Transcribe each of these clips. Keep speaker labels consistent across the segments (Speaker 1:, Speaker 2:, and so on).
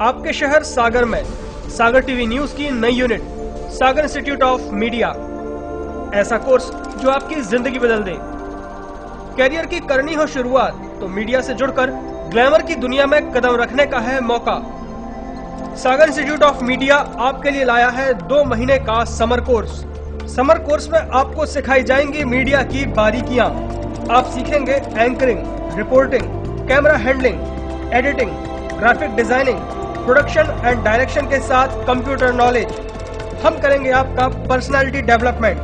Speaker 1: आपके शहर सागर में सागर टीवी न्यूज की नई unit Sagar institute of media. ऐसा कोर्स जो आपकी जिंदगी बदल दे। कैरियर की करनी हो शुरुआत तो मीडिया से जुड़कर ग्लैमर की दुनिया में कदम रखने का है मौका। सागर इंस्टीट्यूट ऑफ मीडिया आपके लिए लाया है 2 महीने का समर कोर्स। समर कोर्स में आपको सिखाई जाएंगी मीडिया की बारीकियां। आप सीखेंगे anchoring, reporting, camera handling, editing, graphic designing, production and direction के साथ कंप्यूटर नॉलेज। हम करेंगे आपका पर्सनालिटी डेवलपमेंट।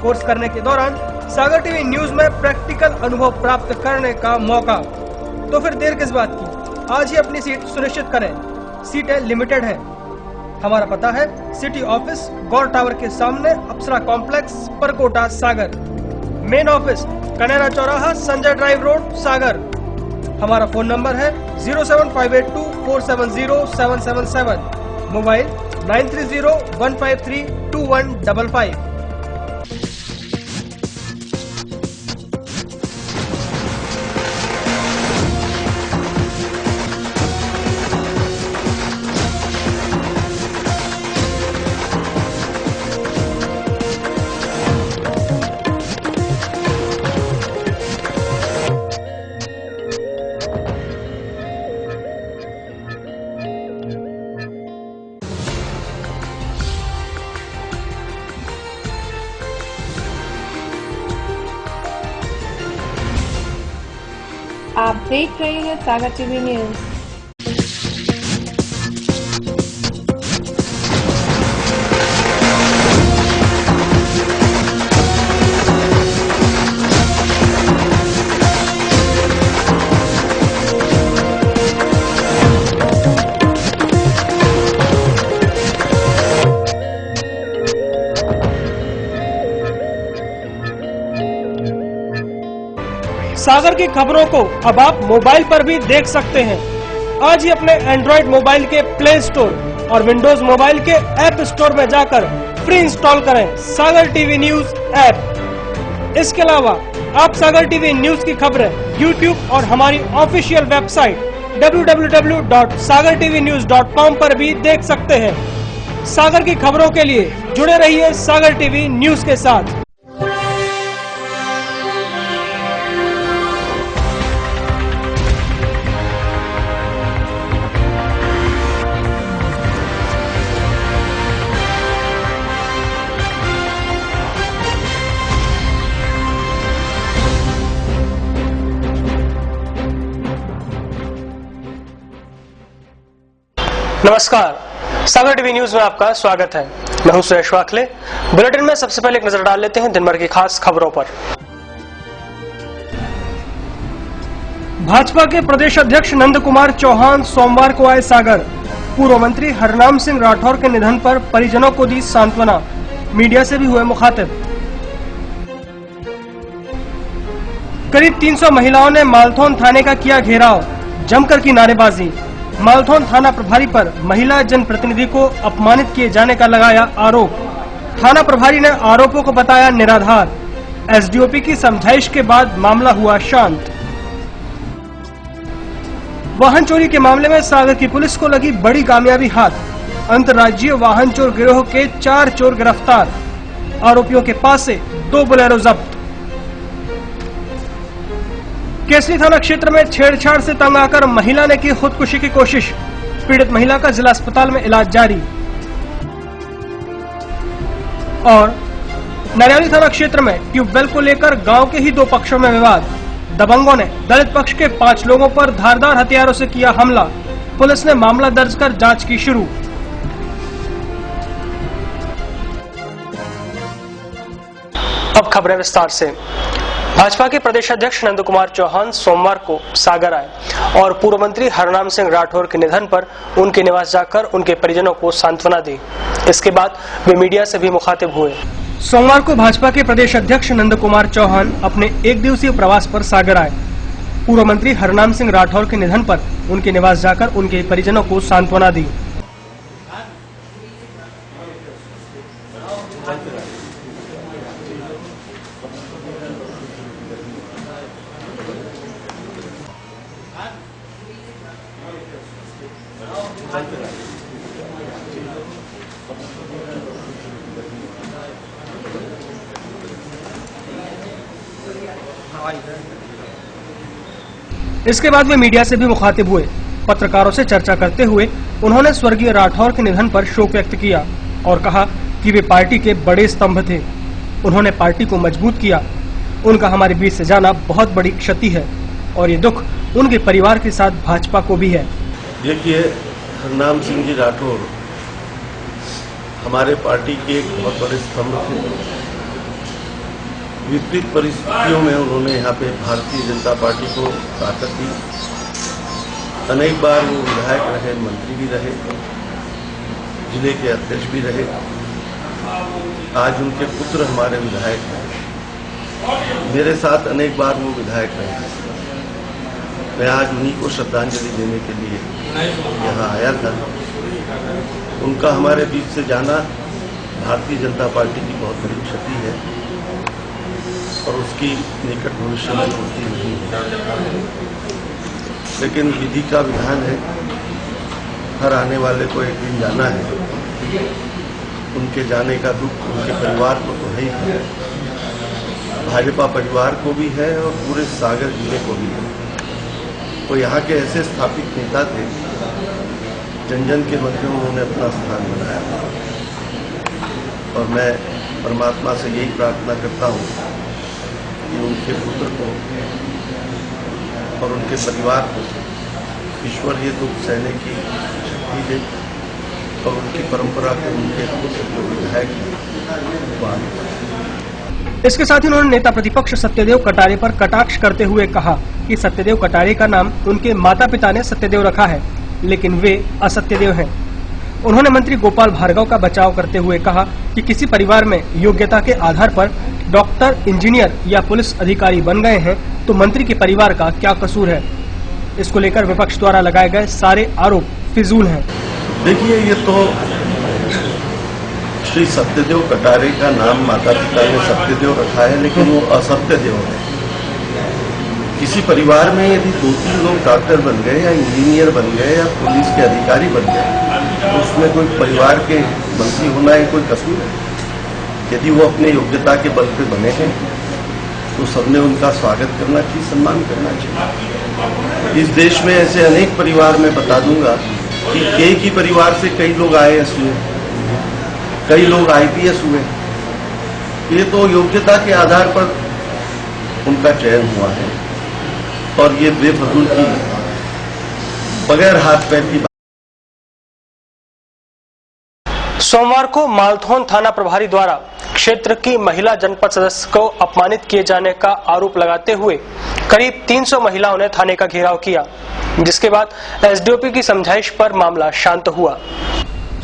Speaker 1: कोर्स करने के दौरान सागर टीवी न्यूज में प्रैक्टिकल अनुभव प्राप्त करने का मौका। तो फिर देर किस बात की, आज ही अपनी सीट सुनिश्चित करें। सीटें लिमिटेड हैं। हमारा पता है सिटी ऑफिस गौर टावर के सामने, अप्सरा कॉम्प्लेक्स, परकोटा, सागर। मेन ऑफिस कनेरा चौराहा, संजय ड्राइव रोड, सागर। हमारा फोन नंबर है 07582470777। मोबाइल 9301532155।
Speaker 2: आप देख रहे हैं सागर टीवी न्यूज।
Speaker 1: सागर की खबरों को अब आप मोबाइल पर भी देख सकते हैं। आज ही अपने एंड्रॉइड मोबाइल के प्ले स्टोर और विंडोज मोबाइल के ऐप स्टोर में जाकर फ्री इंस्टॉल करें सागर टीवी न्यूज ऐप। इसके अलावा आप सागर टीवी न्यूज की खबरें यूट्यूब और हमारी ऑफिशियल वेबसाइट www.sagartvnews.com पर भी देख सकते हैं। सागर की खबरों के लिए जुड़े रहिए सागर टीवी न्यूज के साथ। नमस्कार, सागर टीवी न्यूज में आपका स्वागत है। मैं हूं सुरेश वाखले। बुलेटिन में सबसे पहले एक नजर डाल लेते हैं दिन भर की खास खबरों पर। भाजपा के प्रदेश अध्यक्ष नंद कुमार चौहान सोमवार को आए सागर। पूर्व मंत्री हरनाम सिंह राठौर के निधन पर परिजनों को दी सांत्वना। मीडिया से भी हुए मुखातिब। करीब 300 महिलाओं ने मालथौन थाने का किया घेराव, जमकर की नारेबाजी। मालथौन थाना प्रभारी पर महिला जनप्रतिनिधि को अपमानित किए जाने का लगाया आरोप। थाना प्रभारी ने आरोपों को बताया निराधार। एसडीओपी की समझाइश के बाद मामला हुआ शांत। वाहन चोरी के मामले में सागर की पुलिस को लगी बड़ी कामयाबी हाथ। अंतर्राज्यीय वाहन चोर गिरोह के 4 चोर गिरफ्तार। आरोपियों के पास से 2 बोलेरो जब्त। केसरी थाना क्षेत्र में छेड़छाड़ से तंग आकर महिला ने की खुदकुशी की कोशिश। पीड़ित महिला का जिला अस्पताल में इलाज जारी। और नरियाली थाना क्षेत्र में ट्यूबवेल को लेकर गांव के ही 2 पक्षों में विवाद। दबंगों ने दलित पक्ष के 5 लोगों पर धारदार हथियारों से किया हमला। पुलिस ने मामला दर्ज कर जांच की शुरू। अब खबरें विस्तार से। भाजपा के प्रदेश अध्यक्ष नंद कुमार चौहान सोमवार को सागर आए और पूर्व मंत्री हरनाम सिंह राठौर के निधन पर उनके निवास जाकर उनके परिजनों को सांत्वना दी। इसके बाद वे मीडिया से भी मुखातिब हुए। सोमवार को भाजपा के प्रदेश अध्यक्ष नंद कुमार चौहान अपने 1 दिवसीय प्रवास पर सागर आए। पूर्व मंत्री हरनाम सिंह राठौर के निधन पर उनके निवास जाकर उनके परिजनों को सांत्वना दी। इसके बाद वे मीडिया से भी मुखातिब हुए। पत्रकारों से चर्चा करते हुए उन्होंने स्वर्गीय राठौर के निधन पर शोक व्यक्त किया और कहा कि वे पार्टी के बड़े स्तंभ थे। उन्होंने पार्टी को मजबूत किया। उनका हमारे बीच से जाना बहुत बड़ी क्षति है और ये दुख उनके परिवार के साथ भाजपा को भी है।
Speaker 3: देखिए, हरनाम सिंह जी राठौर हमारे पार्टी के एक बहुत बड़े स्तंभ थे। विपरीत परिस्थितियों में उन्होंने यहाँ पे भारतीय जनता पार्टी को ताकत दी। अनेक बार वो विधायक रहे, मंत्री भी रहे, जिले के अध्यक्ष भी रहे। आज उनके पुत्र हमारे विधायक हैं। मेरे साथ अनेक बार वो विधायक रहे। मैं आज उन्हीं को श्रद्धांजलि देने के लिए यहाँ आया था। उनका हमारे बीच से जाना भारतीय जनता पार्टी की बहुत बड़ी क्षति है और उसकी निकट भविष्य में पूर्ति नहीं है। लेकिन विधि का विधान है, हर आने वाले को एक दिन जाना है। उनके जाने का दुख उनके परिवार को तो है ही, भाजपा परिवार को भी है और पूरे सागर जिले को भी है। वो यहाँ के ऐसे स्थापित नेता थे, जन जन के मन में उन्होंने अपना स्थान बनाया। और मैं परमात्मा से यही प्रार्थना करता हूँ कि उनके पुत्र को और उनके परिवार को ईश्वर ये दुख सहने की शक्ति दे और उनकी परंपरा को उनके पुत्र जो विधायक हैं।
Speaker 1: इसके साथ ही उन्होंने नेता प्रतिपक्ष सत्यदेव कटारे पर कटाक्ष करते हुए कहा कि सत्यदेव कटारे का नाम उनके माता पिता ने सत्यदेव रखा है, लेकिन वे असत्यदेव हैं। उन्होंने मंत्री गोपाल भार्गव का बचाव करते हुए कहा कि किसी परिवार में योग्यता के आधार पर डॉक्टर, इंजीनियर या पुलिस अधिकारी बन गए हैं तो मंत्री के परिवार का क्या कसूर है। इसको लेकर विपक्ष द्वारा लगाए गए सारे आरोप फिजूल हैं।
Speaker 3: देखिए, ये तो श्री सत्यदेव कटारे का नाम माता पिता ने सत्यदेव रखा है, लेकिन वो असत्यदेव है। किसी परिवार में यदि 2-3 लोग डॉक्टर बन गए या इंजीनियर बन गए या पुलिस के अधिकारी बन गए तो उसमें कोई परिवार के मंत्री होना है कोई कसूर है। यदि वो अपने योग्यता के बल पे बने हैं तो सबने उनका स्वागत करना चाहिए, सम्मान करना चाहिए। इस देश में ऐसे अनेक परिवार में बता दूंगा कि एक ही परिवार से कई लोग IAS हुए, कई लोग IPS हुए। ये तो योग्यता के आधार पर उनका चयन हुआ है और ये बेफजूल की, बगैर हाथ पैर की।
Speaker 1: सोमवार को मालथौन थाना प्रभारी द्वारा क्षेत्र की महिला जनपद सदस्य को अपमानित किए जाने का आरोप लगाते हुए करीब 300 महिलाओं ने थाने का घेराव किया, जिसके बाद SDOP की समझाइश पर मामला शांत हुआ।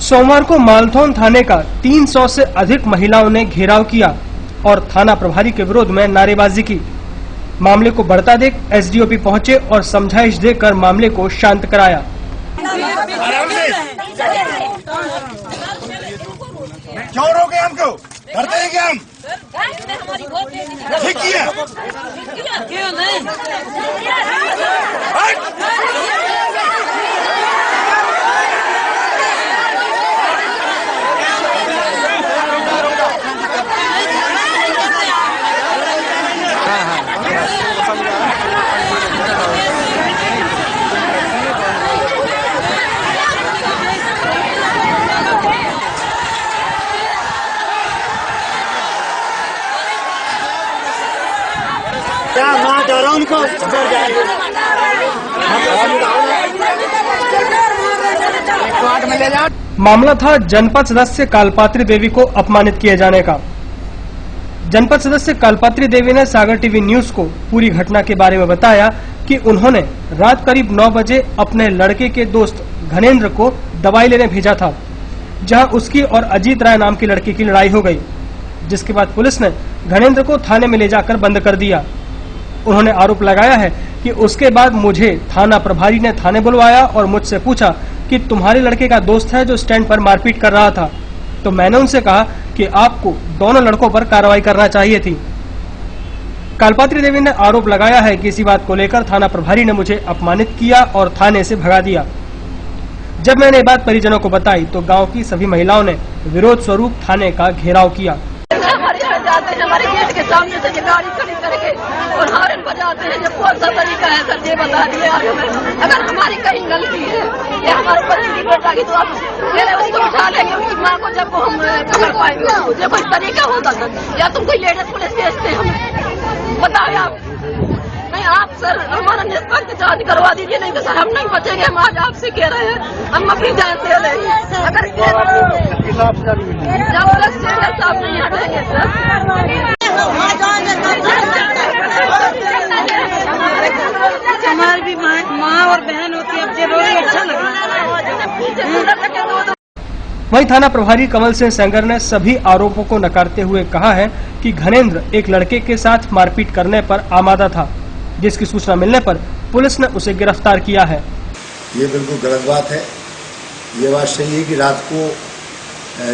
Speaker 1: सोमवार को मालथौन थाने का 300 से अधिक महिलाओं ने घेराव किया और थाना प्रभारी के विरोध में नारेबाजी की। मामले को बढ़ता देख SDOP पहुंचे और समझाइश देकर मामले को शांत कराया।
Speaker 4: क्यों रोके हमको? करते हैं क्या हम? ठीक किया। क्यों नहीं? क्या माँ डरा उनको
Speaker 1: मामला था जनपद सदस्य कालपात्री देवी को अपमानित किए जाने का। जनपद सदस्य कालपात्री देवी ने सागर टीवी न्यूज को पूरी घटना के बारे में बताया कि उन्होंने रात करीब 9 बजे अपने लड़के के दोस्त घनेंद्र को दवाई लेने भेजा था, जहां उसकी और अजीत राय नाम की लड़की की लड़ाई हो गई, जिसके बाद पुलिस ने घनेंद्र को थाने में ले जाकर बंद कर दिया। उन्होंने आरोप लगाया है कि उसके बाद मुझे थाना प्रभारी ने थाने बुलवाया और मुझसे पूछा कि तुम्हारे लड़के का दोस्त है जो स्टैंड पर मारपीट कर रहा था, तो मैंने उनसे कहा कि आपको दोनों लड़कों पर कार्रवाई करना चाहिए थी। कालपात्री देवी ने आरोप लगाया है कि इसी बात को लेकर थाना प्रभारी ने मुझे अपमानित किया और थाने से भगा दिया। जब मैंने ये बात परिजनों को बताई तो गांव की सभी महिलाओं ने विरोध स्वरूप थाने का घेराव किया।
Speaker 5: हमारे यहाँ जाते हैं, हमारे गेट के सामने से गाड़ी खड़ी करके और हॉर्न बजाते हैं। जब कौन सा तरीका है सर, ये बता दिए आप हमें। अगर हमारी कहीं गलती है या हमारे पति की बेटा की, तो आप पहले उसको उठा लेंगे, उसकी माँ को जब हम पकड़ पाएंगे। मुझे कोई तरीका होता सर, या तुम कोई लेडीज पुलिस भेजते हैं हमें, बताओ आप। नहीं आप सर हमारा निष्पक्ष जांच करवा दीजिए, नहीं तो सर हम नहीं बचेंगे। हम आज आपसे कह रहे हैं, हम अपनी जान दे देंगे अगर जब तक सीनियर साहब नहीं हटेंगे सर।
Speaker 2: हमारी भी माँ और बहन होती है, अब ये रोज अच्छा लगा।
Speaker 1: वहीं थाना प्रभारी कमल सिंह सेंगर ने सभी आरोपों को नकारते हुए कहा है कि घनेंद्र एक लड़के के साथ मारपीट करने पर आमादा था, जिसकी सूचना मिलने पर पुलिस ने उसे गिरफ्तार किया है।
Speaker 4: ये बिल्कुल गलत बात है। ये बात सही है कि रात को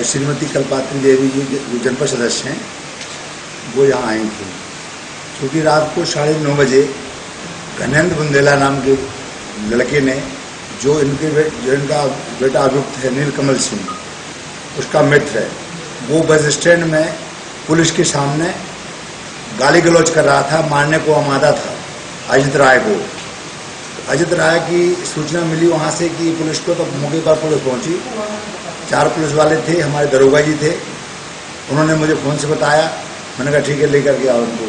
Speaker 4: श्रीमती कल्पात्री देवी जी जो जनपद सदस्य हैं वो यहाँ आई थी, क्योंकि रात को 9:30 बजे घनेंद्र बुंदेला नाम के लड़के ने जो इनका बेटा अभियुक्त है नीलकमल सिंह, उसका मित्र है, वो बस स्टैंड में पुलिस के सामने गाली गलौज कर रहा था, मारने को आमादा था अजित राय को। अजित राय की सूचना मिली वहाँ से कि पुलिस को, तो मौके पर पुलिस पहुंची। 4 पुलिस वाले थे, हमारे दरोगा जी थे, उन्होंने मुझे फोन से बताया। मैंने कहा ठीक है, लेकर के आओ उनको।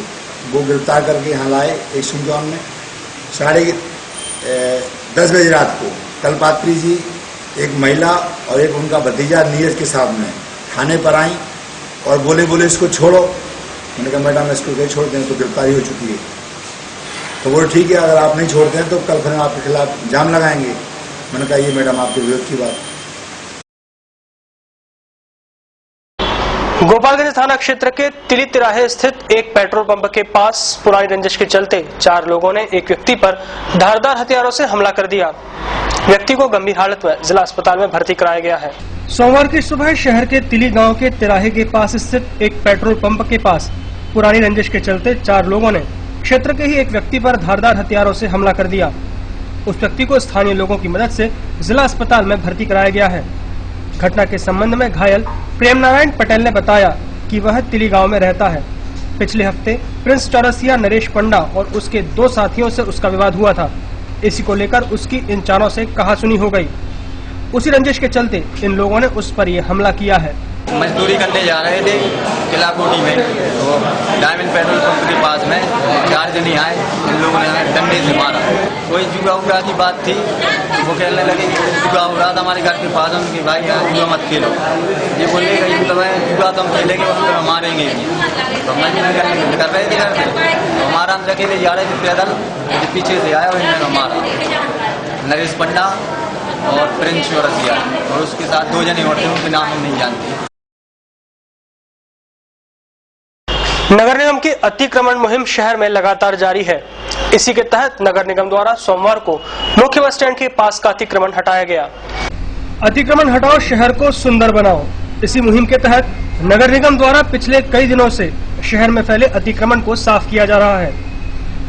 Speaker 4: वो गिरफ्तार करके यहाँ लाए। एक सुनजौन में 10:30 बजे रात को कल्पात्री जी, एक महिला और एक उनका भतीजा नीरज के सामने थाने पर आई और बोले इसको छोड़ो। मैंने कहा मैडम इसको क्या छोड़ दें, तो गिरफ्तारी हो चुकी है। तो बोले ठीक है, अगर आप नहीं छोड़ते हैं तो कल फिर आपके खिलाफ जाम लगाएंगे। मैंने कहा ये मैडम आपके विरोध की बात।
Speaker 1: गोपालगंज थाना क्षेत्र के तिली तिराहे स्थित एक पेट्रोल पंप के पास पुरानी रंजिश के चलते 4 लोगों ने एक व्यक्ति पर धारदार हथियारों से हमला कर दिया। व्यक्ति को गंभीर हालत में जिला अस्पताल में भर्ती कराया गया है। सोमवार की सुबह शहर के तिली गांव के तिराहे के पास स्थित एक पेट्रोल पंप के पास पुरानी रंजिश के चलते 4 लोगों ने क्षेत्र के ही एक व्यक्ति पर धारदार हथियारों से हमला कर दिया। उस व्यक्ति को स्थानीय लोगों की मदद से जिला अस्पताल में भर्ती कराया गया है। घटना के संबंध में घायल प्रेम नारायण पटेल ने बताया कि वह तिली गांव में रहता है। पिछले हफ्ते प्रिंस चौरसिया नरेश पंडा और उसके 2 साथियों से उसका विवाद हुआ था। इसी को लेकर उसकी इन चारों से कहासुनी हो गई। उसी रंजिश के चलते इन लोगों ने उस पर यह हमला किया है।
Speaker 6: मजदूरी करने जा रहे थे किला कोटी में, तो डायमंड पेट्रोल पंप के पास में 4 जने आए, इन लोगों ने डंडे से मारा। कोई जुआ उड़ा की बात थी, वो कहने लगे कि जुआ हो रहा था हमारे घर के पास, उनके भाई जुआ मत खेलो। ये बोले कि तो मैं जुआ तो हम खेलेंगे और उनको मारेंगे। तो मैं कर रहे थे घर पे, हमारा हम अकेले जा रहे थे पैदल, पीछे से आया उन्होंने मारा। नरेश पंडा और प्रिंस चौरसिया और उसके साथ 2 जने और थे, उनके नाम हम नहीं जानते।
Speaker 1: नगर निगम की अतिक्रमण मुहिम शहर में लगातार जारी है। इसी के तहत नगर निगम द्वारा सोमवार को मुख्य बस स्टैंड के पास का अतिक्रमण हटाया गया। अतिक्रमण हटाओ, शहर को सुंदर बनाओ। इसी मुहिम के तहत नगर निगम द्वारा पिछले कई दिनों से शहर में फैले अतिक्रमण को साफ किया जा रहा है।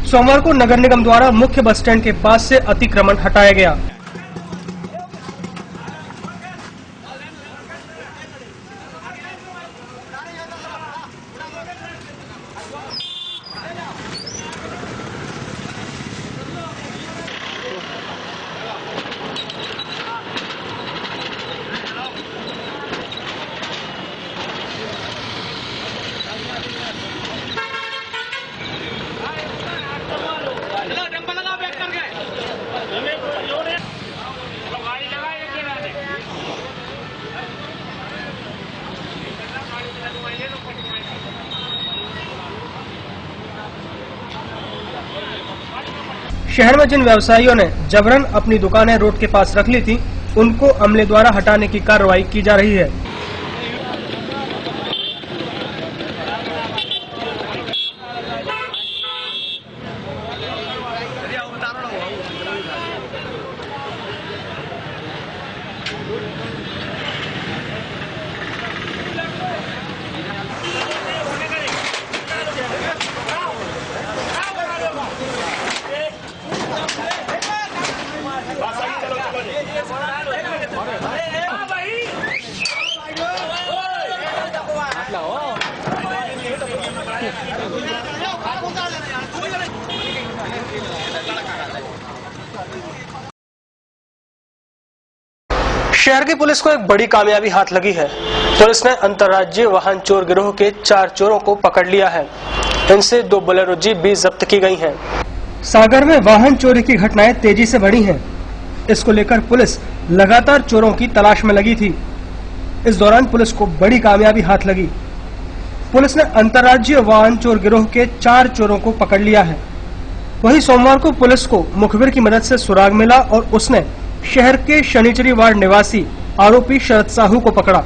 Speaker 1: सोमवार को नगर निगम द्वारा मुख्य बस स्टैंड के पास से अतिक्रमण हटाया गया। शहर में जिन व्यवसायियों ने जबरन अपनी दुकानें रोड के पास रख ली थी, उनको अमले द्वारा हटाने की कार्रवाई की जा रही है। शहर की पुलिस को एक बड़ी कामयाबी हाथ लगी है। पुलिस ने अंतर्राज्यीय वाहन चोर गिरोह के 4 चोरों को पकड़ लिया है। इनसे 2 बोलेरो जीप भी जब्त की गई हैं। सागर में वाहन चोरी की घटनाएं तेजी से बढ़ी हैं। इसको लेकर पुलिस लगातार चोरों की तलाश में लगी थी। इस दौरान पुलिस को बड़ी कामयाबी हाथ लगी। पुलिस ने अंतर्राज्यीय वाहन चोर गिरोह के 4 चोरों को पकड़ लिया है। वहीं सोमवार को पुलिस को मुखबिर की मदद से सुराग मिला और उसने शहर के शनिचरी वार्ड निवासी आरोपी शरद साहू को पकड़ा।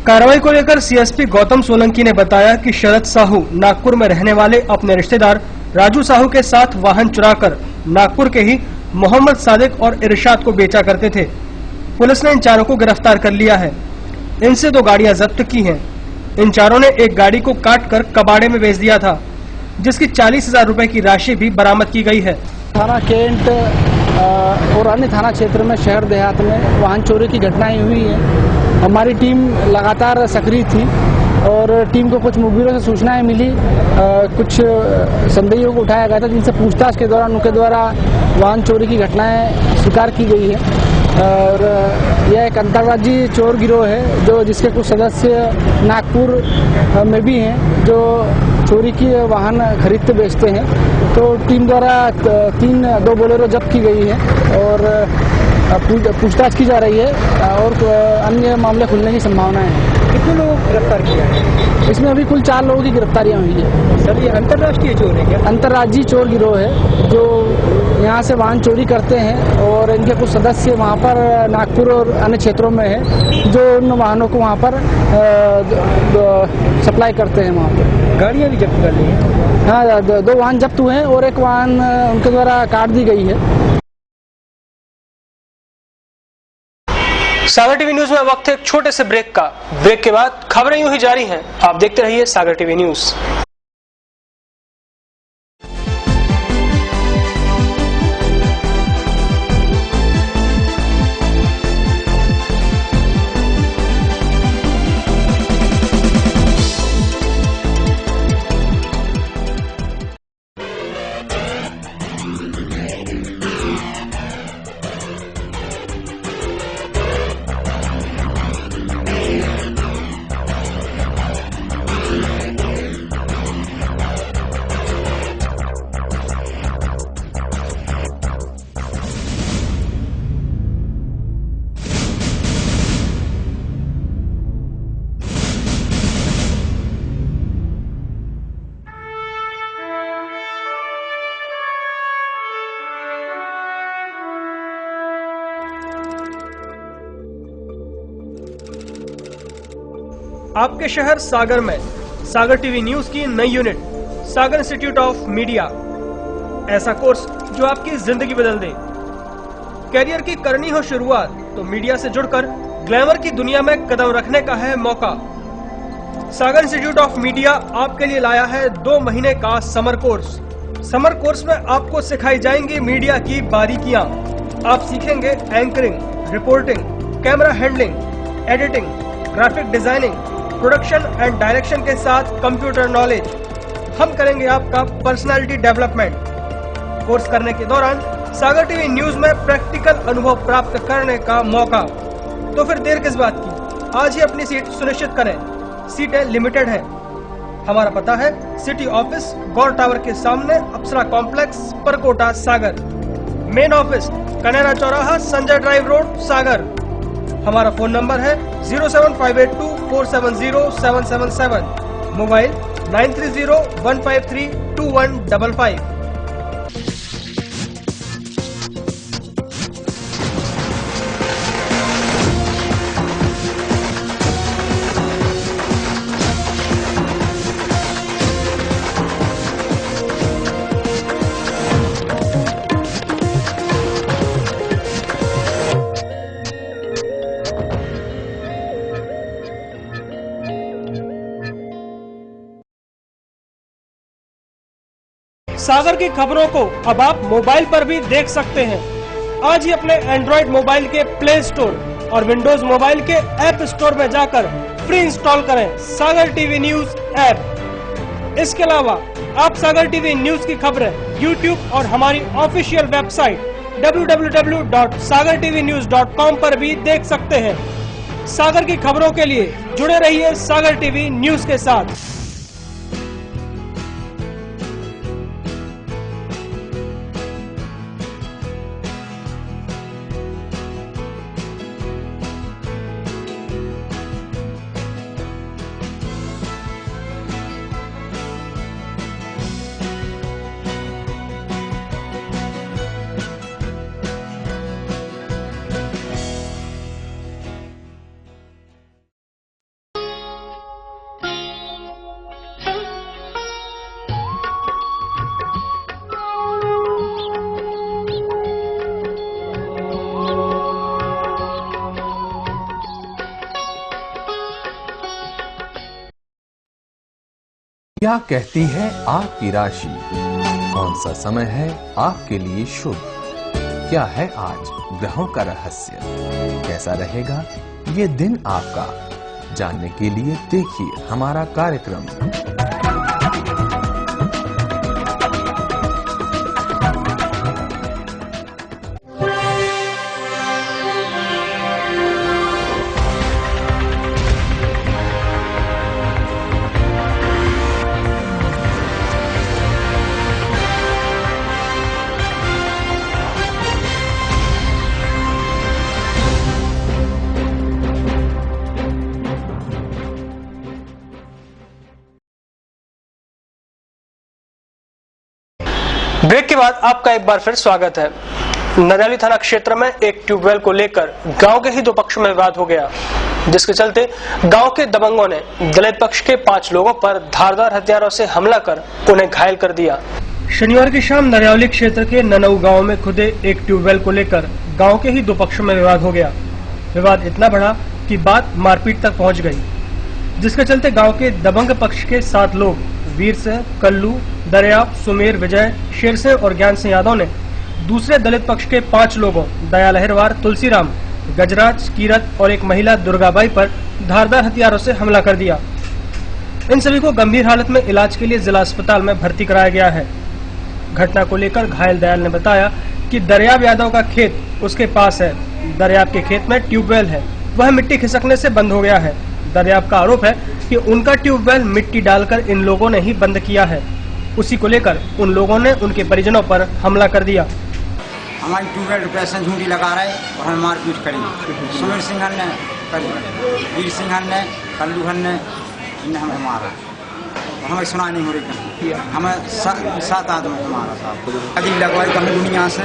Speaker 1: कार्रवाई को लेकर सीएसपी गौतम सोलंकी ने बताया कि शरद साहू नागपुर में रहने वाले अपने रिश्तेदार राजू साहू के साथ वाहन चुराकर नागपुर के ही मोहम्मद सादिक और इरशाद को बेचा करते थे। पुलिस ने इन चारों को गिरफ्तार कर लिया है। इनसे 2 गाड़ियां जब्त की हैं। इन चारों ने एक गाड़ी को काटकर कबाड़े में बेच दिया था, जिसकी 40,000 रुपए की राशि भी बरामद की गई है।
Speaker 7: थाना कैंट और अन्य थाना क्षेत्र में शहर देहात में वाहन चोरी की घटनाएं हुई हैं। हमारी टीम लगातार सक्रिय थी और टीम को कुछ मुखबिरों से सूचनाएं मिली। कुछ संदेहियों को उठाया गया था, जिनसे पूछताछ के दौरान उनके द्वारा वाहन चोरी की घटनाएं स्वीकार की गई है। और यह एक अंतर्राज्यीय चोर गिरोह है जो जिसके कुछ सदस्य नागपुर में भी हैं, जो चोरी की वाहन खरीदते बेचते हैं। तो टीम द्वारा 2 बोलेरो जब्त की गई है और पूछताछ की जा रही है और अन्य मामले खुलने की संभावना है।
Speaker 1: कितने लोगों को गिरफ्तार किया है?
Speaker 7: इसमें अभी कुल 4 लोगों की गिरफ्तारियां हुई है।
Speaker 1: सर, ये अंतर्राष्ट्रीय चोर है क्या?
Speaker 7: अंतर्राज्यीय चोर गिरोह है जो यहाँ से वाहन चोरी करते हैं और इनके कुछ सदस्य वहाँ पर नागपुर और अन्य क्षेत्रों में है, जो उन वाहनों को वहाँ पर सप्लाई करते हैं। वहाँ पर
Speaker 1: गाड़ियाँ भी जब्त कर ली हैं।
Speaker 7: हाँ, 2 वाहन जब्त हुए हैं और एक वाहन उनके द्वारा काट दी गई है।
Speaker 1: सागर टीवी न्यूज में वक्त है एक छोटे से ब्रेक का। ब्रेक के बाद खबरें यूं ही जारी हैं। आप देखते रहिए सागर टीवी न्यूज। आपके शहर सागर में सागर टीवी न्यूज की नई unit Sagar institute of media. ऐसा कोर्स जो आपकी जिंदगी बदल दे। कैरियर की करनी हो शुरुआत तो मीडिया से जुड़कर ग्लैमर की दुनिया में कदम रखने का है मौका। सागर इंस्टीट्यूट ऑफ मीडिया आपके लिए लाया है 2 महीने का समर कोर्स। समर कोर्स में आपको सिखाई जाएंगी मीडिया की बारीकियां। आप सीखेंगे anchoring, reporting, camera handling, editing, graphic designing, production and direction के साथ कंप्यूटर नॉलेज। हम करेंगे आपका पर्सनालिटी डेवलपमेंट। कोर्स करने के दौरान सागर टीवी न्यूज में प्रैक्टिकल अनुभव प्राप्त करने का मौका। तो फिर देर किस बात की, आज ही अपनी सीट सुनिश्चित करें। सीटें लिमिटेड हैं। हमारा पता है सिटी ऑफिस गौर टावर के सामने अप्सरा कॉम्प्लेक्स परकोटा सागर। मेन ऑफिस कनेरा चौराहा संजय ड्राइव रोड सागर। हमारा फोन नंबर है 07582470777। मोबाइल 9301532155। सागर की खबरों को अब आप मोबाइल पर भी देख सकते हैं। आज ही अपने एंड्रॉइड मोबाइल के प्ले स्टोर और विंडोज मोबाइल के ऐप स्टोर में जाकर फ्री इंस्टॉल करें सागर टीवी न्यूज ऐप। इसके अलावा आप सागर टीवी न्यूज की खबरें यूट्यूब और हमारी ऑफिशियल वेबसाइट www.sagartvnews.com पर भी देख सकते हैं। सागर की खबरों के लिए जुड़े रहिए सागर टीवी न्यूज के साथ।
Speaker 8: क्या कहती है आपकी राशि? कौन सा समय है आपके लिए शुभ? क्या है आज ग्रहों का रहस्य? कैसा रहेगा ये दिन आपका? जानने के लिए देखिए हमारा कार्यक्रम।
Speaker 1: ब्रेक के बाद आपका एक बार फिर स्वागत है। नरैली थाना क्षेत्र में एक ट्यूबवेल को लेकर गांव के ही दो पक्षों में विवाद हो गया, जिसके चलते गांव के दबंगों ने दलित पक्ष के 5 लोगों पर धारदार हथियारों से हमला कर उन्हें घायल कर दिया। शनिवार की शाम नरैली क्षेत्र के ननऊ गांव में खुदे एक ट्यूबवेल को लेकर गांव के ही दो पक्षों में विवाद हो गया। विवाद इतना बढ़ा कि बात मारपीट तक पहुंच गई, जिसके चलते गांव के दबंग पक्ष के 7 लोग वीर सिंह, कल्लू, दरिया, सुमेर, विजय, शेर सिंह और ज्ञान सिंह यादव ने दूसरे दलित पक्ष के 5 लोगों दया लहरवार, तुलसीराम, गजराज, कीरत और एक महिला दुर्गाबाई पर धारदार हथियारों से हमला कर दिया। इन सभी को गंभीर हालत में इलाज के लिए जिला अस्पताल में भर्ती कराया गया है। घटना को लेकर घायल दयाल ने बताया कि दरियाब यादव का खेत उसके पास है। दरियाब के खेत में ट्यूबवेल है, वह मिट्टी खिसकने से बंद हो गया है। दरियाब का आरोप है कि उनका ट्यूबवेल मिट्टी डालकर इन लोगों ने ही बंद किया है। उसी को लेकर उन लोगों ने उनके परिजनों पर हमला कर दिया।
Speaker 9: हमारी ट्यूबवेल पैसे झूठी लगा रहे और हमें मारपीट करी। सुमेर सिंह ने करी, वीर सिंह ने, कल्लू ने, इन्हें हमें मारा। हमें सुना नहीं हो रही कहीं। हमें 7 आदमी को मारा साहब। अभी लगवाई कहीं दुनिया से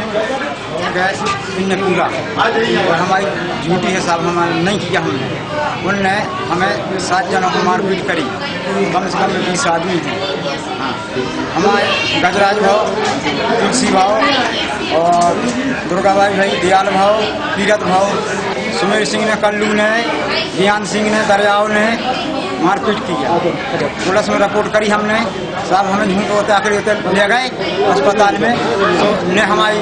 Speaker 9: गैस इनने पूरा और हमारी झूठी है साहब, हमारे नहीं किया हमने। उनने हमें 7 जनों को मारपीट करी, कम से कम 20 आदमी थे। हाँ, हमारे गजराज भाव, तुलसी भाव और दुर्गाबाई भाई, दयाल भाव, कीरत भाव, सुमेर सिंह ने, कल्लू ने, ज्ञान सिंह ने, दरियाव ने मारपीट किया। पुलिस में रिपोर्ट करी हमने साहब, हमें झूठ होते आखिर होते ले गए अस्पताल में। तो ने हमारी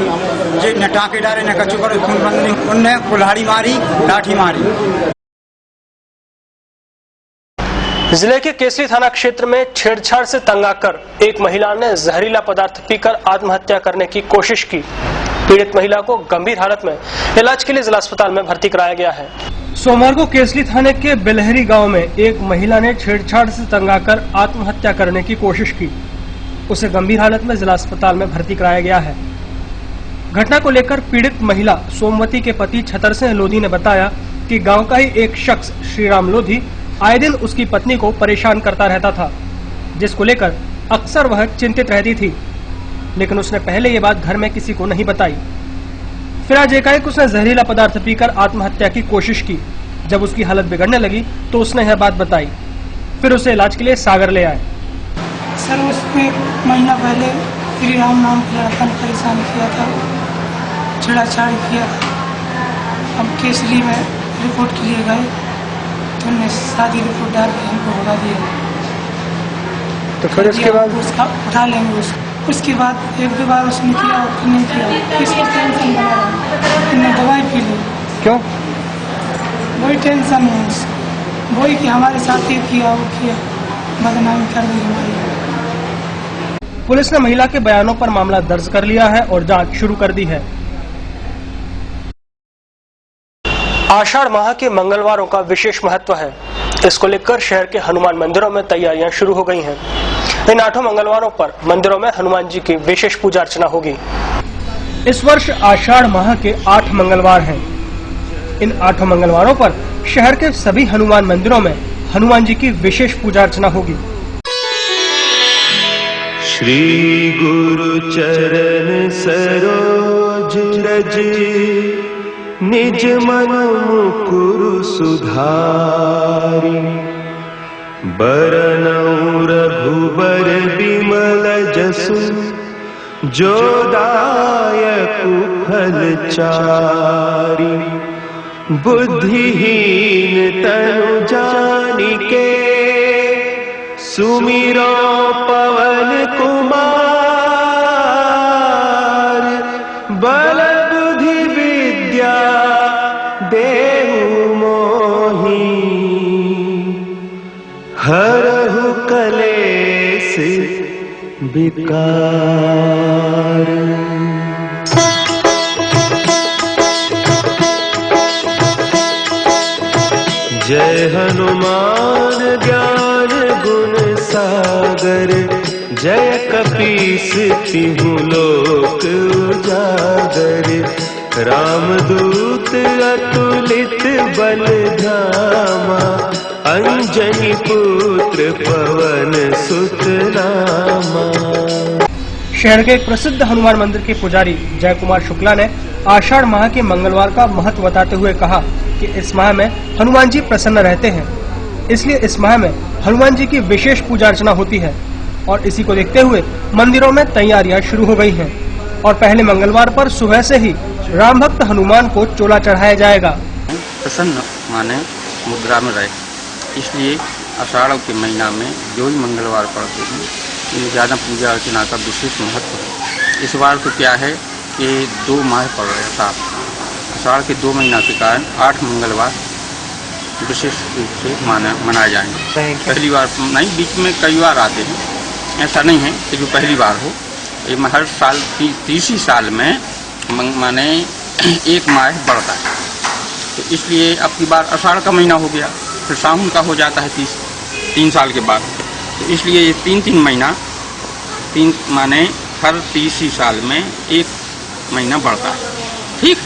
Speaker 9: ने टाँके डाले, ने कच्चू कर खून बंद, उनने कुल्हाड़ी मारी, लाठी मारी।
Speaker 1: जिले के केसरी थाना क्षेत्र में छेड़छाड़ से तंग आकर एक महिला ने जहरीला पदार्थ पीकर आत्महत्या करने की कोशिश की। पीड़ित महिला को गंभीर हालत में इलाज के लिए जिला अस्पताल में भर्ती कराया गया है। सोमवार को केसली थाने के बिलहरी गांव में एक महिला ने छेड़छाड़ से तंग आकर आत्महत्या करने की कोशिश की। उसे गंभीर हालत में जिला अस्पताल में भर्ती कराया गया है। घटना को लेकर पीड़ित महिला सोमवती के पति छतर सिंह लोधी ने बताया कि गांव का ही एक शख्स श्रीराम लोधी आए दिन उसकी पत्नी को परेशान करता रहता था, जिसको लेकर अक्सर वह चिंतित रहती थी, लेकिन उसने पहले ये बात घर में किसी को नहीं बताई। फिर आज एकाएक उसने जहरीला पदार्थ पीकर आत्महत्या की कोशिश की। जब उसकी हालत बिगड़ने लगी तो उसने यह बात बताई। फिर उसे इलाज के लिए सागर ले आए।
Speaker 10: सर, उसने महीना पहले श्रीराम नाम के लड़का ने परेशान किया था, छेड़छाड़ किया था। हम केसरी में रिपोर्ट के लिए गए तो उन्होंने शादी रिपोर्ट डाल के हमको भगा दिया।
Speaker 1: तो फिर उसके बाद
Speaker 10: उसका उठा लेंगे। उसके बाद एक दो बार उसने किया और नहीं किया। किसी टेंशन बना रहा, इन्हें दवाई पी ली।
Speaker 1: क्यों?
Speaker 10: वही टेंशन है, वही कि हमारे साथ ये किया वो किया, बदनामी कर दी हमारी।
Speaker 1: पुलिस ने महिला के बयानों पर मामला दर्ज कर लिया है और जांच शुरू कर दी है। आषाढ़ माह के मंगलवारों का विशेष महत्व है। इसको लेकर शहर के हनुमान मंदिरों में तैयारियां शुरू हो गई हैं। इन 8 मंगलवारों पर मंदिरों में हनुमान जी की विशेष पूजा अर्चना होगी। इस वर्ष आषाढ़ माह के 8 मंगलवार हैं। इन 8 मंगलवारों पर शहर के सभी हनुमान मंदिरों में हनुमान जी की विशेष पूजा अर्चना होगी।
Speaker 11: श्री गुरु चरण सरोज रज निज मन मुकुरु सुधारि बरनउँ रघुबर बिमल जसु जो दायकु फल चारि बुद्धिहीन तनु जानिके सुमिरो पवन कुमार बल बुद्धि विद्या देहु मोहि हरहु कलेश विकार। जय हनुमान ज्ञान गुण सागर जय कपीस तिहु लोक उजागर रामदूत अतुलित बल धामा अंजनी पुत्र पवन सुत नामा।
Speaker 1: शहर के एक प्रसिद्ध हनुमान मंदिर के पुजारी जय कुमार शुक्ला ने आषाढ़ माह के मंगलवार का महत्व बताते हुए कहा कि इस माह में हनुमान जी प्रसन्न रहते हैं, इसलिए इस माह में हनुमान जी की विशेष पूजा अर्चना होती है और इसी को देखते हुए मंदिरों में तैयारियां शुरू हो गई हैं और पहले मंगलवार पर सुबह से ही राम भक्त हनुमान को चोला चढ़ाया जाएगा।
Speaker 12: प्रसन्न माने मुद्रा में रहे, इसलिए आषाढ़ के महीना में जो ही मंगलवार पड़ते हैं ये ज़्यादा पूजा अर्चना का विशेष महत्व है। इस बार तो क्या है कि 2 माह पड़ रहे हैं, आषाढ़ के 2 महीना के कारण 8 मंगलवार विशेष रूप से मनाए जाएंगे। पहली बार नहीं, बीच में कई बार आते हैं, ऐसा नहीं है कि जो पहली बार हो। ये हर साल 30 साल में माने 1 माह बढ़ता है, तो इसलिए अब की बार आषाढ़ का महीना हो गया, फिर सावन का हो जाता है 3 साल के बाद, तो इसलिए ये 3 महीना 3 माने हर 30 साल में 1 महीना बढ़ता है। ठीक,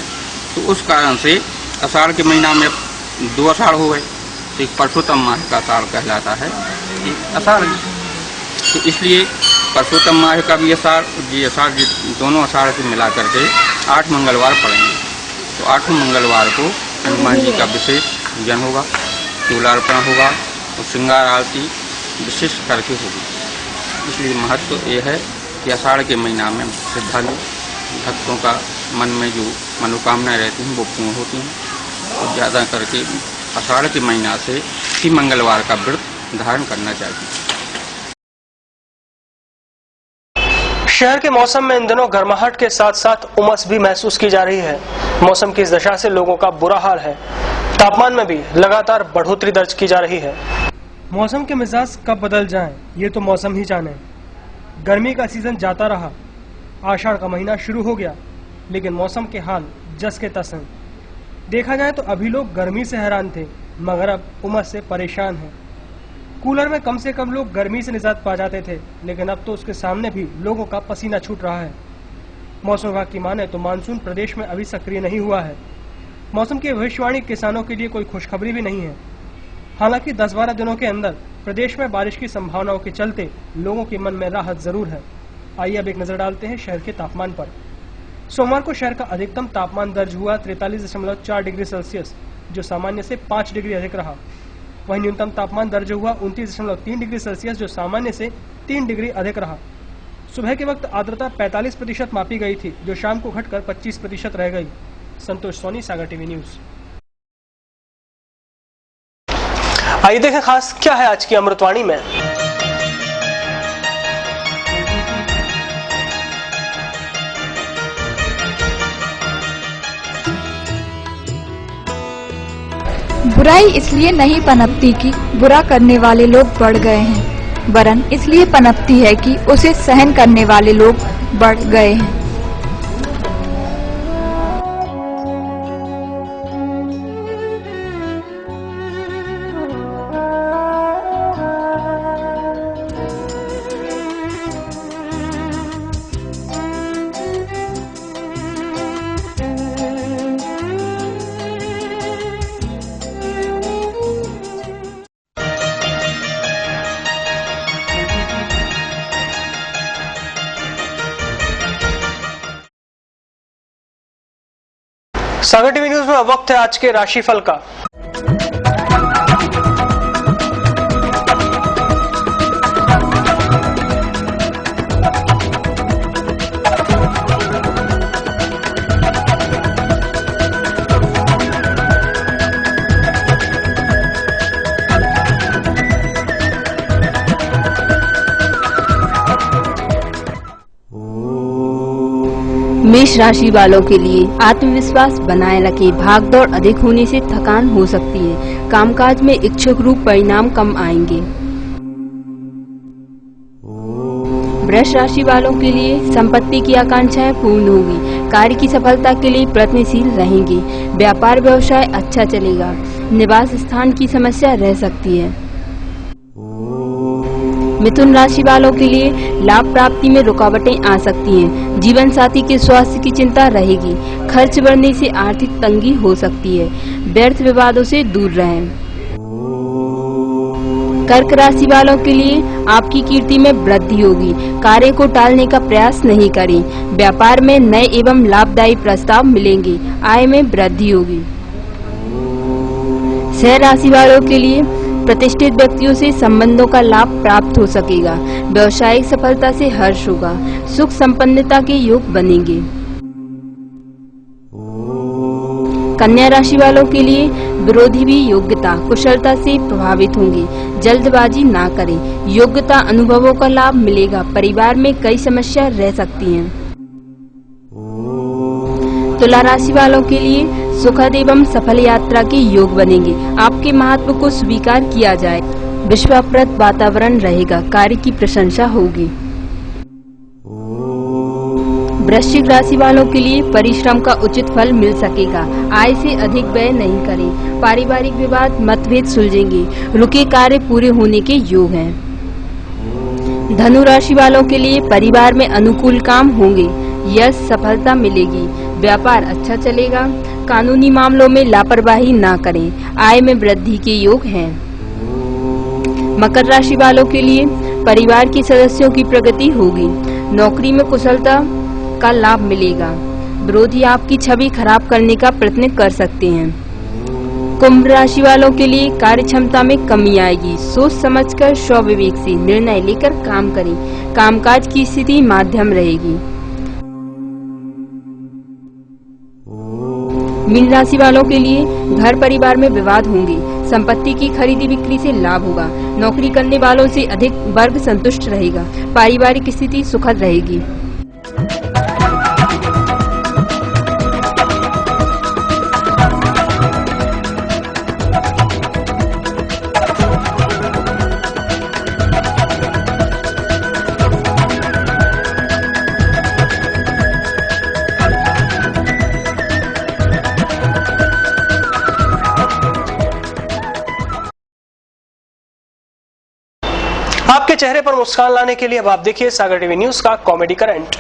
Speaker 12: तो उस कारण से आषाढ़ के महीना में 2 आषाढ़ हो गए, तो एक परसोत्तम माह का आषाढ़ कहलाता है, एक आषाढ़। तो इसलिए परसोत्तम माह का भी आषाढ़, ये आषाढ़ दोनों आषाढ़ से मिला करके 8 मंगलवार पड़ेंगे। तो 8 मंगलवार को हनुमान जी का विशेष पूजन होगा, चूलार्पण होगा और श्रृंगार आरती विशेष करके होगी। इसलिए महत्व ये है कि आषाढ़ के महीना में श्रद्धालु भक्तों का मन में जो मनोकामनाएं रहती हैं वो पूर्ण होती हैं और ज़्यादा करके आषाढ़ के महीना से ही मंगलवार का व्रत धारण करना चाहिए।
Speaker 1: शहर के मौसम में इन दिनों गर्माहट के साथ साथ उमस भी महसूस की जा रही है। मौसम की इस दशा से लोगों का बुरा हाल है। तापमान में भी लगातार बढ़ोतरी दर्ज की जा रही है। मौसम के मिजाज कब बदल जाएं, ये तो मौसम ही जाने। गर्मी का सीजन जाता रहा, आषाढ़ का महीना शुरू हो गया लेकिन मौसम के हाल जस के तस हैं। देखा जाए तो अभी लोग गर्मी से हैरान थे, मगर अब उमस से परेशान हैं। कूलर में कम से कम लोग गर्मी से निजात पा जाते थे, लेकिन अब तो उसके सामने भी लोगों का पसीना छूट रहा है। मौसम विभाग की माने तो मानसून प्रदेश में अभी सक्रिय नहीं हुआ है। मौसम की भविष्यवाणी किसानों के लिए कोई खुशखबरी भी नहीं है। हालांकि 10-12 दिनों के अंदर प्रदेश में बारिश की संभावनाओं के चलते लोगों के मन में राहत जरूर है। आइए अब एक नजर डालते हैं शहर के तापमान पर। सोमवार को शहर का अधिकतम तापमान दर्ज हुआ 43.4 डिग्री सेल्सियस, जो सामान्य से 5 डिग्री अधिक रहा। वहीं न्यूनतम तापमान दर्ज हुआ 29.3 डिग्री सेल्सियस, जो सामान्य से 3 डिग्री अधिक रहा। सुबह के वक्त आर्द्रता 45% मापी गई थी, जो शाम को घटकर 25% रह गई। संतोष सोनी, सागर टीवी न्यूज। आइए देखें खास क्या है आज की अमृतवाणी में।
Speaker 13: बुराई इसलिए नहीं पनपती कि बुरा करने वाले लोग बढ़ गए हैं, वरन इसलिए पनपती है कि उसे सहन करने वाले लोग बढ़ गए हैं।
Speaker 1: सागर टीवी न्यूज में वक्त है आज के राशिफल का।
Speaker 14: मेष राशि वालों के लिए आत्मविश्वास बनाए रखें। भागदौड़ अधिक होने से थकान हो सकती है। कामकाज में इच्छुक रूप परिणाम कम आएंगे। वृष राशि वालों के लिए संपत्ति की आकांक्षाएं पूर्ण होगी। कार्य की सफलता के लिए प्रयत्नशील रहेंगे। व्यापार व्यवसाय अच्छा चलेगा। निवास स्थान की समस्या रह सकती है। मिथुन राशि वालों के लिए लाभ प्राप्ति में रुकावटें आ सकती हैं। जीवन साथी के स्वास्थ्य की चिंता रहेगी। खर्च बढ़ने से आर्थिक तंगी हो सकती है। व्यर्थ विवादों से दूर रहें। कर्क राशि वालों के लिए आपकी कीर्ति में वृद्धि होगी। कार्य को टालने का प्रयास नहीं करें। व्यापार में नए एवं लाभदायी प्रस्ताव मिलेंगे। आय में वृद्धि होगी। सिंह राशि वालों के लिए प्रतिष्ठित व्यक्तियों से संबंधों का लाभ प्राप्त हो सकेगा। व्यवसायिक सफलता से हर्ष होगा। सुख संपन्नता के योग बनेंगे। कन्या राशि वालों के लिए विरोधी भी योग्यता कुशलता से प्रभावित होंगे। जल्दबाजी ना करें। योग्यता अनुभवों का लाभ मिलेगा। परिवार में कई समस्या रह सकती हैं। तुला राशि वालों के लिए सुखद एवं सफल यात्रा के योग बनेंगे। आपके महत्व को स्वीकार किया जाए। विश्वासप्रद वातावरण रहेगा। कार्य की प्रशंसा होगी। वृश्चिक राशि वालों के लिए परिश्रम का उचित फल मिल सकेगा। आय से अधिक व्यय नहीं करें। पारिवारिक विवाद मतभेद सुलझेंगे। रुके कार्य पूरे होने के योग हैं। धनु राशि वालों के लिए परिवार में अनुकूल काम होंगे। यश सफलता मिलेगी। व्यापार अच्छा चलेगा। कानूनी मामलों में लापरवाही ना करें। आय में वृद्धि के योग हैं। मकर राशि वालों के लिए परिवार के सदस्यों की प्रगति होगी। नौकरी में कुशलता का लाभ मिलेगा। विरोधी आपकी छवि खराब करने का प्रयत्न कर सकते हैं। कुंभ राशि वालों के लिए कार्य क्षमता में कमी आएगी। सोच समझकर स्वविवेक से निर्णय लेकर काम करें। कामकाज की स्थिति माध्यम रहेगी। मीन राशि वालों के लिए घर परिवार में विवाद होंगे। संपत्ति की खरीदी बिक्री से लाभ होगा। नौकरी करने वालों से अधिक वर्ग संतुष्ट रहेगा। पारिवारिक स्थिति सुखद रहेगी।
Speaker 1: चेहरे पर मुस्कान लाने के लिए अब आप देखिए सागर टीवी न्यूज का कॉमेडी करंट।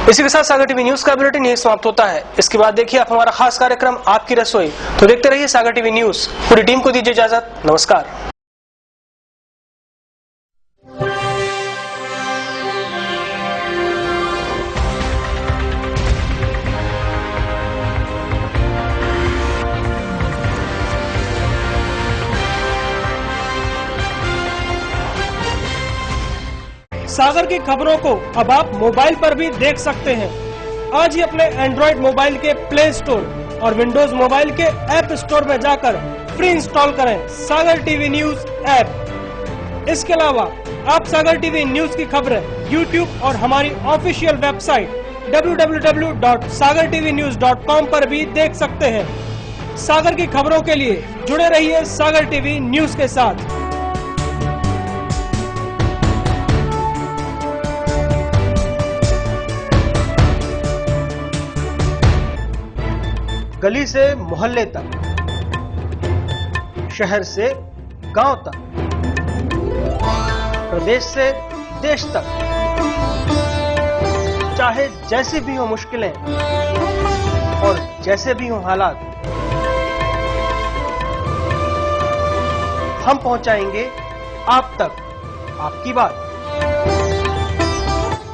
Speaker 1: इसी के साथ सागर टीवी न्यूज का बुलेटिन यही समाप्त होता है। इसके बाद देखिए आप हमारा खास कार्यक्रम आपकी रसोई। तो देखते रहिए सागर टीवी न्यूज। पूरी टीम को दीजिए इजाजत। नमस्कार। सागर की खबरों को अब आप मोबाइल पर भी देख सकते हैं। आज ही अपने एंड्रॉइड मोबाइल के प्ले स्टोर और विंडोज मोबाइल के ऐप स्टोर में जाकर फ्री इंस्टॉल करें सागर टीवी न्यूज ऐप। इसके अलावा आप सागर टीवी न्यूज की खबरें YouTube और हमारी ऑफिशियल वेबसाइट www.sagartvnews.com पर भी देख सकते हैं। सागर की खबरों के लिए जुड़े रहिए सागर टीवी न्यूज के साथ। गली से मोहल्ले तक, शहर से गांव तक, प्रदेश से देश तक, चाहे जैसी भी हो मुश्किलें और जैसे भी हो हालात, हम पहुंचाएंगे आप तक आपकी बात।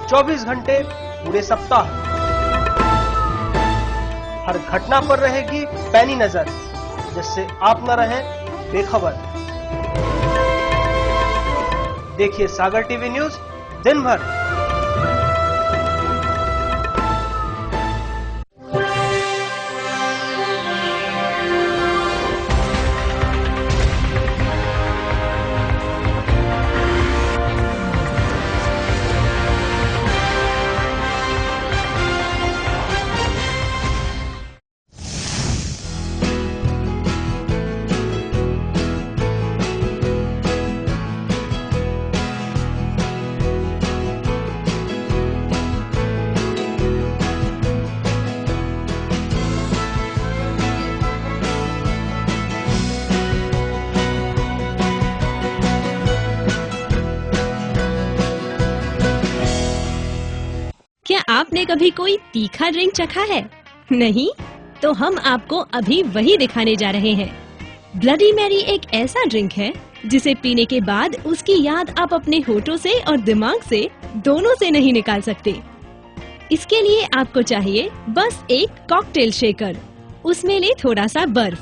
Speaker 1: 24 घंटे पूरे सप्ताह, हर घटना पर रहेगी पैनी नजर, जिससे आप न रहें बेखबर। देखिए सागर टीवी न्यूज दिन भर।
Speaker 15: क्या आपने कभी कोई तीखा ड्रिंक चखा है? नहीं? तो हम आपको अभी वही दिखाने जा रहे हैं। ब्लडी मैरी एक ऐसा ड्रिंक है जिसे पीने के बाद उसकी याद आप अपने होठों से और दिमाग से दोनों से नहीं निकाल सकते। इसके लिए आपको चाहिए बस एक कॉकटेल शेकर, उसमें ले थोड़ा सा बर्फ,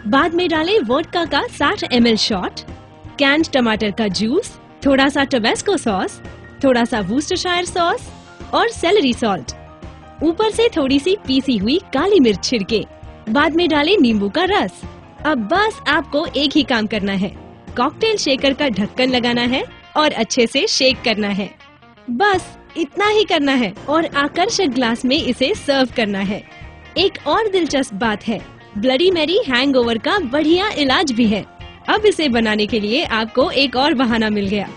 Speaker 15: बाद में डालें वोडका का 60 ml शॉट, कैंड टमाटर का जूस, थोड़ा सा टबेस्को सॉस, थोड़ा सा वूस्टरशायर सॉस और सेलरी सॉल्ट। ऊपर से थोड़ी सी पीसी हुई काली मिर्च छिड़के। बाद में डालें नींबू का रस। अब बस आपको एक ही काम करना है, कॉकटेल शेकर का ढक्कन लगाना है और अच्छे से शेक करना है। बस इतना ही करना है और आकर्षक ग्लास में इसे सर्व करना है। एक और दिलचस्प बात है, ब्लडी मैरी हैंगओवर का बढ़िया इलाज भी है। अब इसे बनाने के लिए आपको एक और बहाना मिल गया।